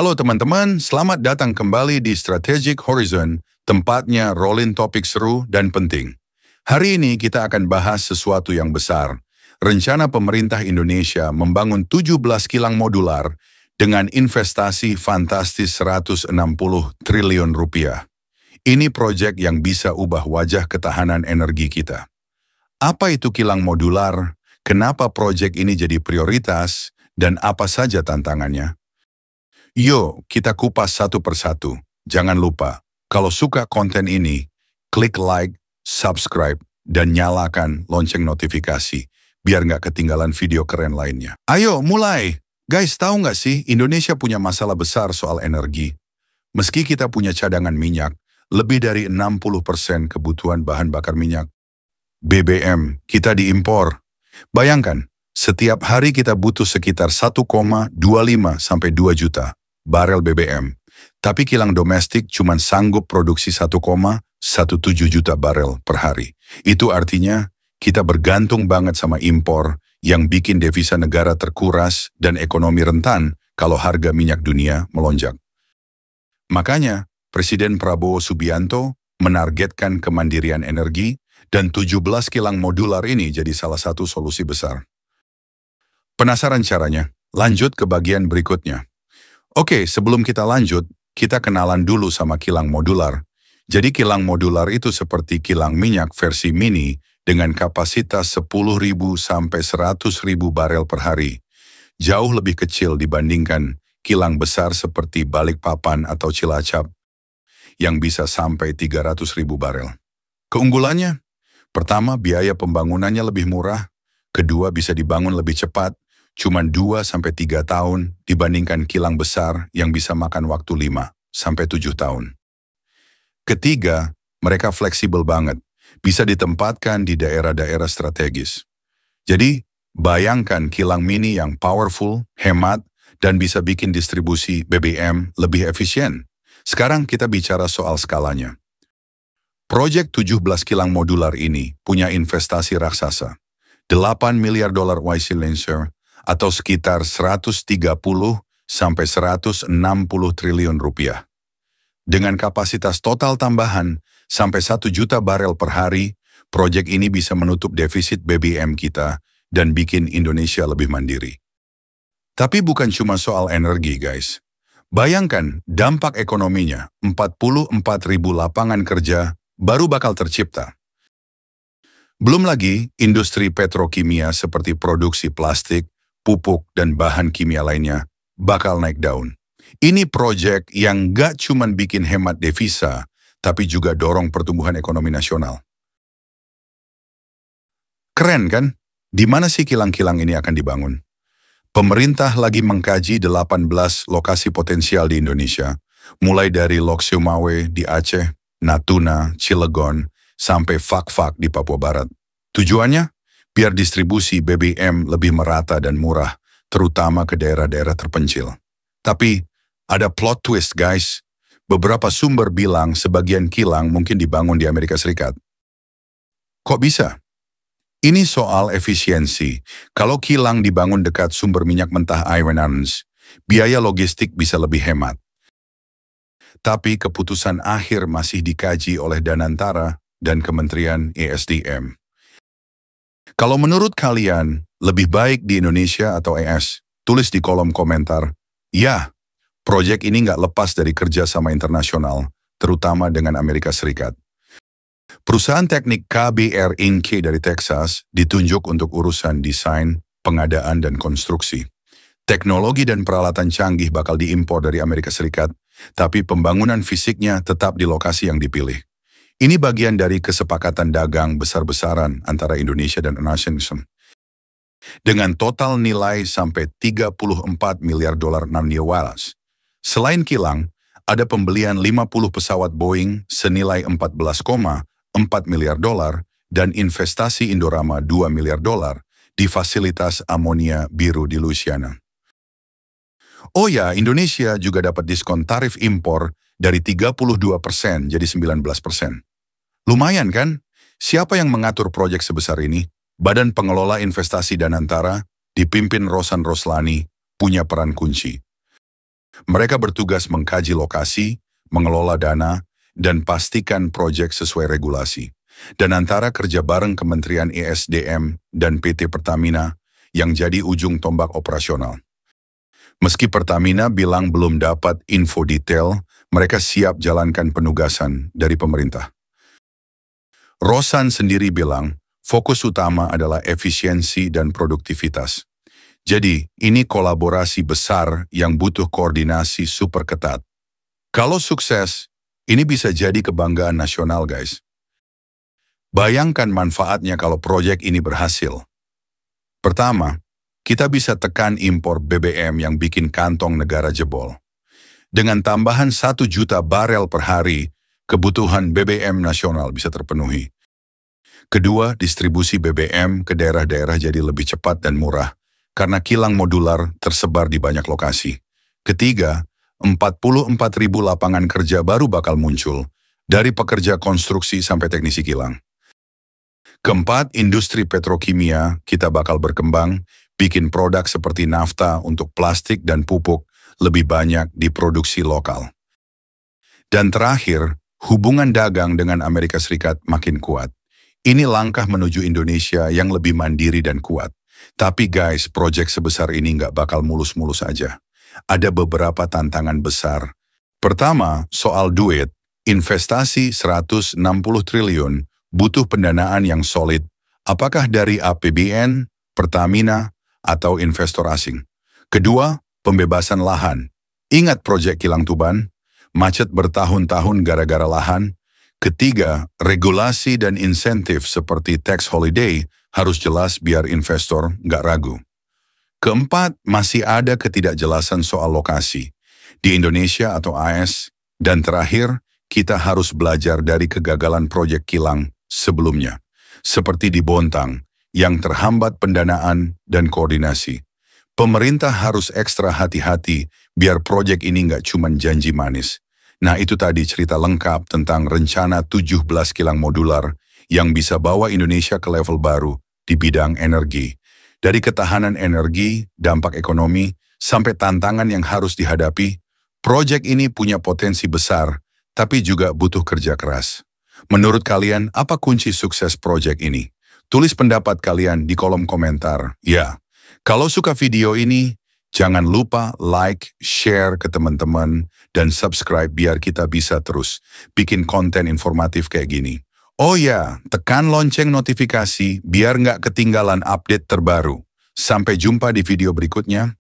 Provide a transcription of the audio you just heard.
Halo teman-teman, selamat datang kembali di Strategic Horizon, tempatnya rolling topik seru dan penting. Hari ini kita akan bahas sesuatu yang besar. Rencana pemerintah Indonesia membangun 17 kilang modular dengan investasi fantastis 160 triliun rupiah. Ini proyek yang bisa ubah wajah ketahanan energi kita. Apa itu kilang modular? Kenapa proyek ini jadi prioritas? Dan apa saja tantangannya? Yuk, kita kupas satu persatu. Jangan lupa, kalau suka konten ini, klik like, subscribe, dan nyalakan lonceng notifikasi, biar nggak ketinggalan video keren lainnya. Ayo, mulai! Guys, tahu nggak sih, Indonesia punya masalah besar soal energi. Meski kita punya cadangan minyak, lebih dari 60% kebutuhan bahan bakar minyak. BBM, kita diimpor. Bayangkan, setiap hari kita butuh sekitar 1,25 sampai 2 juta barel BBM, tapi kilang domestik cuma sanggup produksi 1,17 juta barel per hari. Itu artinya kita bergantung banget sama impor yang bikin devisa negara terkuras dan ekonomi rentan kalau harga minyak dunia melonjak. Makanya, Presiden Prabowo Subianto menargetkan kemandirian energi dan 17 kilang modular ini jadi salah satu solusi besar. Penasaran caranya? Lanjut ke bagian berikutnya. Oke, sebelum kita lanjut, kita kenalan dulu sama kilang modular. Jadi kilang modular itu seperti kilang minyak versi mini dengan kapasitas 10.000 sampai 100.000 barel per hari. Jauh lebih kecil dibandingkan kilang besar seperti Balikpapan atau Cilacap yang bisa sampai 300.000 barel. Keunggulannya? Pertama, biaya pembangunannya lebih murah. Kedua, bisa dibangun lebih cepat. Cuma 2-3 tahun dibandingkan kilang besar yang bisa makan waktu 5-7 tahun. Ketiga, mereka fleksibel banget, bisa ditempatkan di daerah-daerah strategis. Jadi, bayangkan kilang mini yang powerful, hemat, dan bisa bikin distribusi BBM lebih efisien. Sekarang kita bicara soal skalanya. Proyek 17 kilang modular ini punya investasi raksasa. $8 miliar YC Lancer, atau sekitar 130 sampai 160 triliun rupiah. Dengan kapasitas total tambahan sampai 1 juta barel per hari, proyek ini bisa menutup defisit BBM kita dan bikin Indonesia lebih mandiri. Tapi bukan cuma soal energi, guys. Bayangkan dampak ekonominya, 44.000 lapangan kerja baru bakal tercipta. Belum lagi industri petrokimia seperti produksi plastik, pupuk, dan bahan kimia lainnya bakal naik daun. Ini proyek yang gak cuma bikin hemat devisa, tapi juga dorong pertumbuhan ekonomi nasional. Keren kan? Di mana sih kilang-kilang ini akan dibangun? Pemerintah lagi mengkaji 18 lokasi potensial di Indonesia, mulai dari Lok Sumawe di Aceh, Natuna, Cilegon, sampai Fak-Fak di Papua Barat. Tujuannya? Biar distribusi BBM lebih merata dan murah, terutama ke daerah-daerah terpencil. Tapi, ada plot twist, guys. Beberapa sumber bilang sebagian kilang mungkin dibangun di Amerika Serikat. Kok bisa? Ini soal efisiensi. Kalau kilang dibangun dekat sumber minyak mentah Iron Islands, biaya logistik bisa lebih hemat. Tapi keputusan akhir masih dikaji oleh Danantara dan Kementerian ESDM. Kalau menurut kalian, lebih baik di Indonesia atau ES? Tulis di kolom komentar. Ya, proyek ini nggak lepas dari kerjasama internasional, terutama dengan Amerika Serikat. Perusahaan teknik KBR Inc. dari Texas ditunjuk untuk urusan desain, pengadaan, dan konstruksi. Teknologi dan peralatan canggih bakal diimpor dari Amerika Serikat, tapi pembangunan fisiknya tetap di lokasi yang dipilih. Ini bagian dari kesepakatan dagang besar-besaran antara Indonesia dan Indonesia. Dengan total nilai sampai 34 miliar dolar US. Selain kilang, ada pembelian 50 pesawat Boeing senilai 14,4 miliar dolar dan investasi Indorama 2 miliar dolar di fasilitas amonia biru di Louisiana. Oh ya, Indonesia juga dapat diskon tarif impor dari 32% jadi 19%. Lumayan kan? Siapa yang mengatur proyek sebesar ini? Badan Pengelola Investasi Danantara, dipimpin Rosan Roslani, punya peran kunci. Mereka bertugas mengkaji lokasi, mengelola dana, dan pastikan proyek sesuai regulasi. Dan antara kerja bareng Kementerian ESDM dan PT Pertamina yang jadi ujung tombak operasional. Meski Pertamina bilang belum dapat info detail, mereka siap jalankan penugasan dari pemerintah. Rosan sendiri bilang, fokus utama adalah efisiensi dan produktivitas. Jadi, ini kolaborasi besar yang butuh koordinasi super ketat. Kalau sukses, ini bisa jadi kebanggaan nasional, guys. Bayangkan manfaatnya kalau proyek ini berhasil. Pertama, kita bisa tekan impor BBM yang bikin kantong negara jebol. Dengan tambahan 1 juta barel per hari, kebutuhan BBM nasional bisa terpenuhi. Kedua, distribusi BBM ke daerah-daerah jadi lebih cepat dan murah, karena kilang modular tersebar di banyak lokasi. Ketiga, 44.000 lapangan kerja baru bakal muncul, dari pekerja konstruksi sampai teknisi kilang. Keempat, industri petrokimia kita bakal berkembang, bikin produk seperti nafta untuk plastik dan pupuk lebih banyak diproduksi lokal. Dan terakhir, hubungan dagang dengan Amerika Serikat makin kuat. Ini langkah menuju Indonesia yang lebih mandiri dan kuat. Tapi guys, proyek sebesar ini nggak bakal mulus-mulus aja. Ada beberapa tantangan besar. Pertama, soal duit. Investasi 160 triliun butuh pendanaan yang solid. Apakah dari APBN, Pertamina, atau investor asing? Kedua, pembebasan lahan. Ingat proyek Kilang Tuban? Macet bertahun-tahun gara-gara lahan. Ketiga, regulasi dan insentif seperti tax holiday harus jelas biar investor nggak ragu. Keempat, masih ada ketidakjelasan soal lokasi di Indonesia atau AS. Dan terakhir, kita harus belajar dari kegagalan proyek kilang sebelumnya, seperti di Bontang, yang terhambat pendanaan dan koordinasi. Pemerintah harus ekstra hati-hati biar proyek ini nggak cuma janji manis. Nah, itu tadi cerita lengkap tentang rencana 17 kilang modular yang bisa bawa Indonesia ke level baru di bidang energi. Dari ketahanan energi, dampak ekonomi, sampai tantangan yang harus dihadapi, proyek ini punya potensi besar, tapi juga butuh kerja keras. Menurut kalian, apa kunci sukses proyek ini? Tulis pendapat kalian di kolom komentar. Ya, kalau suka video ini, jangan lupa like, share ke teman-teman, dan subscribe biar kita bisa terus bikin konten informatif kayak gini. Oh ya, tekan lonceng notifikasi biar nggak ketinggalan update terbaru. Sampai jumpa di video berikutnya.